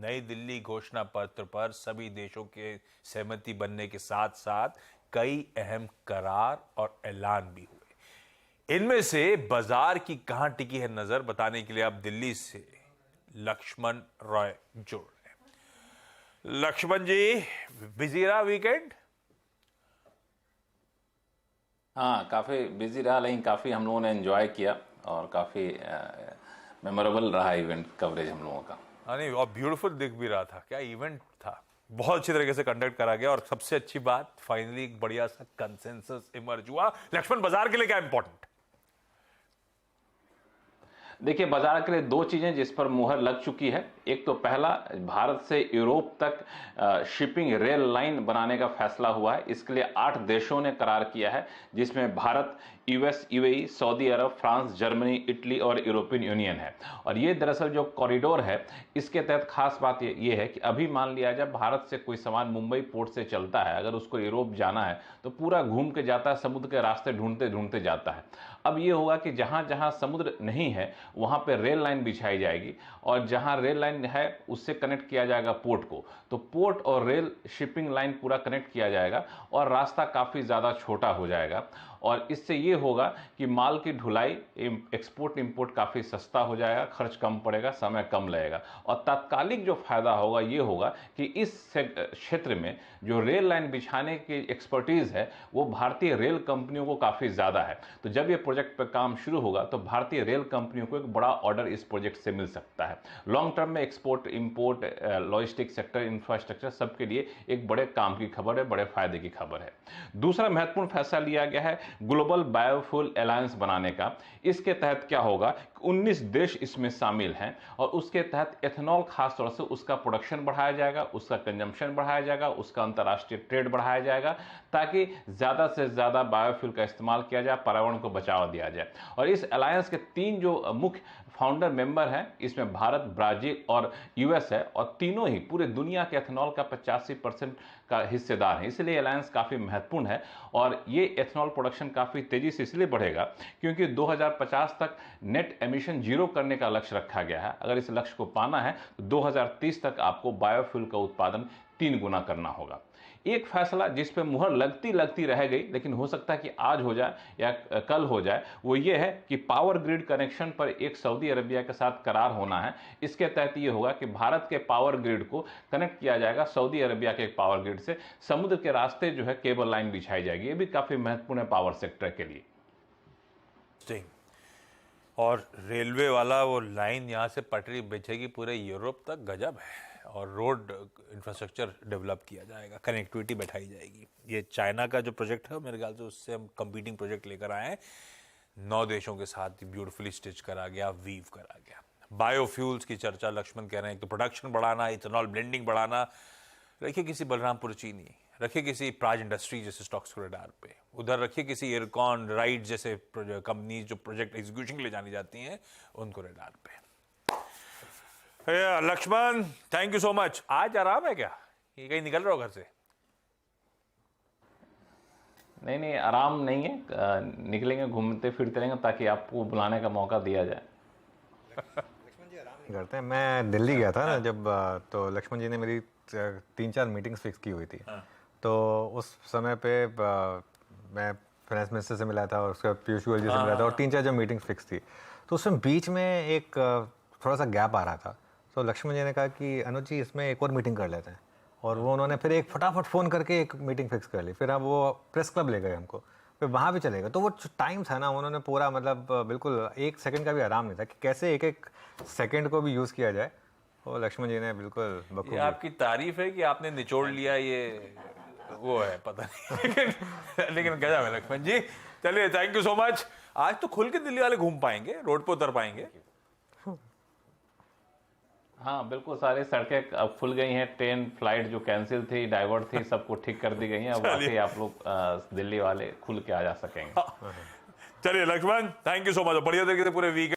नई दिल्ली घोषणा पत्र पर सभी देशों के सहमति बनने के साथ साथ कई अहम करार और ऐलान भी हुए। इनमें से बाजार की कहां टिकी है नजर बताने के लिए अब दिल्ली से लक्ष्मण रॉय जुड़ रहे हैं। लक्ष्मण जी, बिजी रहा वीकेंड? हाँ, काफ़ी बिजी रहा, लेकिन काफ़ी हम लोगों ने एंजॉय किया और काफ़ी मेमोरेबल रहा इवेंट कवरेज हम लोगों का। नहीं, और ब्यूटीफुल दिख भी रहा था। क्या इवेंट था, बहुत अच्छी तरीके से कंडक्ट करा गया और सबसे अच्छी बात, फाइनली एक बढ़िया सा कंसेंसस इमर्ज हुआ। लक्ष्मण, बाजार के लिए क्या इंपॉर्टेंट? देखिए, बाजार के लिए दो चीज़ें जिस पर मुहर लग चुकी है। एक तो पहला, भारत से यूरोप तक शिपिंग रेल लाइन बनाने का फैसला हुआ है। इसके लिए 8 देशों ने करार किया है, जिसमें भारत, यूएस, यूएई, सऊदी अरब, फ्रांस, जर्मनी, इटली और यूरोपियन यूनियन है। और ये दरअसल जो कॉरिडोर है, इसके तहत खास बात ये है कि अभी मान लिया जाए भारत से कोई सामान मुंबई पोर्ट से चलता है, अगर उसको यूरोप जाना है तो पूरा घूम के जाता है, समुद्र के रास्ते ढूंढते ढूंढते जाता है। अब ये होगा कि जहां जहां समुद्र नहीं है वहां पर रेल लाइन बिछाई जाएगी, और जहां रेल लाइन है उससे कनेक्ट किया जाएगा पोर्ट को। तो पोर्ट और रेल शिपिंग लाइन पूरा कनेक्ट किया जाएगा और रास्ता काफ़ी ज़्यादा छोटा हो जाएगा। और इससे ये होगा कि माल की ढुलाई, एक्सपोर्ट इंपोर्ट काफ़ी सस्ता हो जाएगा, खर्च कम पड़ेगा, समय कम लगेगा। और तात्कालिक जो फायदा होगा ये होगा कि इस क्षेत्र में जो रेल लाइन बिछाने की एक्सपर्टीज़ है वो भारतीय रेल कंपनियों को काफ़ी ज़्यादा है। तो जब ये प्रोजेक्ट पर काम शुरू होगा तो भारतीय रेल कंपनियों को एक बड़ा ऑर्डर इस प्रोजेक्ट से मिल सकता है। लॉन्ग टर्म में export import, logistic sector, infrastructure, सबके लिए एक बड़े काम की खबर है, बड़े फायदे की खबर है। दूसरा महत्वपूर्ण फैसला लिया गया है ग्लोबल बायोफ्यूल अलायंस बनाने का। इसके तहत क्या होगा, 19 देश इसमें शामिल हैं और उसके तहत एथेनॉल, खास तौर से उसका प्रोडक्शन बढ़ाया जाएगा, उसका कंजम्पशन बढ़ाया जाएगा, उसका अंतर्राष्ट्रीय ट्रेड बढ़ाया जाएगा, ताकि ज़्यादा से ज़्यादा बायोफ्यूल का इस्तेमाल किया जाए, पर्यावरण को बचाव दिया जाए। और इस अलायंस के 3 जो मुख्य फाउंडर मेंबर हैं, इसमें भारत, ब्राजील और यूएस है, और तीनों ही पूरे दुनिया के एथेनॉल का 85% का हिस्सेदार है। इसलिए अलायंस काफ़ी महत्वपूर्ण है और ये एथेनॉल प्रोडक्शन काफ़ी तेज़ी से इसलिए बढ़ेगा क्योंकि 2050 तक नेट एमिशन जीरो करने का लक्ष्य रखा गया है। अगर इस लक्ष्य को पाना है तो 2030 तक आपको बायोफ्यूल का उत्पादन 3 गुना करना होगा। एक फैसला जिस पे मुहर लगती रह गई, लेकिन हो सकता है कि आज हो जाए या कल हो जाए, वो ये है कि पावर ग्रिड कनेक्शन पर एक सऊदी अरबिया के साथ करार होना है। इसके तहत ये होगा कि भारत के पावर ग्रिड को कनेक्ट किया जाएगा सऊदी अरबिया के पावर ग्रिड से, समुद्र के रास्ते जो है केबल लाइन बिछाई जाएगी। ये भी काफी महत्वपूर्ण है पावर सेक्टर के लिए। और रेलवे वाला वो लाइन यहाँ से पटरी बिछेगी पूरे यूरोप तक, गजब है। और रोड इंफ्रास्ट्रक्चर डेवलप किया जाएगा, कनेक्टिविटी बैठाई जाएगी। ये चाइना का जो प्रोजेक्ट है मेरे ख्याल से उससे हम कंपीटिंग प्रोजेक्ट लेकर आए हैं। 9 देशों के साथ ब्यूटीफुली स्टिच करा गया, वीव करा गया। बायोफ्यूल्स की चर्चा लक्ष्मण कह रहे हैं, तो प्रोडक्शन बढ़ाना, इथेनॉल ब्लेंडिंग बढ़ाना। रखिए किसी बलरामपुर चीनी, रखिए किसी प्राज इंडस्ट्री जैसे स्टॉक्स कॉरिडोर पे, उधर रखिए किसी एयरकॉन राइड जैसे कंपनी जो प्रोजेक्ट एग्जीक्यूशन के लिए जानी जाती हैं, उनको रेडार पे। Laxman, thank you so much. आज आराम है क्या, ये कहीं निकल रहे हो घर से? नहीं, आराम नहीं है, निकलेंगे, घूमते फिरते रहेंगे ताकि आपको बुलाने का मौका दिया जाए। लक्ष्मण जी आराम नहीं करते हैं। मैं दिल्ली गया था ना जब, तो लक्ष्मण जी ने मेरी 3-4 मीटिंग्स फिक्स की हुई थी। तो उस समय पे मैं फाइनेंस मिनिस्टर से मिला था और उसका पीयूष गोयल जी से मिला था, और 3-4 जो मीटिंग्स फिक्स थी, तो उसमें बीच में एक थोड़ा सा गैप आ रहा था। तो लक्ष्मण जी ने कहा कि अनुज जी इसमें एक और मीटिंग कर लेते हैं, और वो उन्होंने फिर एक फटाफट फ़ोन करके एक मीटिंग फिक्स कर ली। फिर अब वो प्रेस क्लब ले गए हमको, फिर वहाँ भी चले गए। तो वो टाइम था ना, उन्होंने पूरा मतलब बिल्कुल 1 सेकंड का भी आराम नहीं था कि कैसे एक सेकंड को भी यूज़ किया जाए। और लक्ष्मण जी ने बिल्कुल ये आपकी तारीफ है कि आपने निचोड़ लिया, ये वो है पता नहीं। लेकिन गजब है लक्ष्मण जी। चलिए, थैंक यू सो मच। आज तो खुल के दिल्ली वाले घूम पाएंगे, रोड पे उतर पाएंगे। हाँ बिल्कुल, सारी सड़कें अब खुल गई हैं, ट्रेन फ्लाइट जो कैंसिल थी, डाइवर्ट थी, सबको ठीक कर दी गई हैं। अब वाकई आप लोग दिल्ली वाले खुल के आ जा सकेंगे। चलिए Laxman, thank you so much. बढ़िया तरीके से पूरे वीक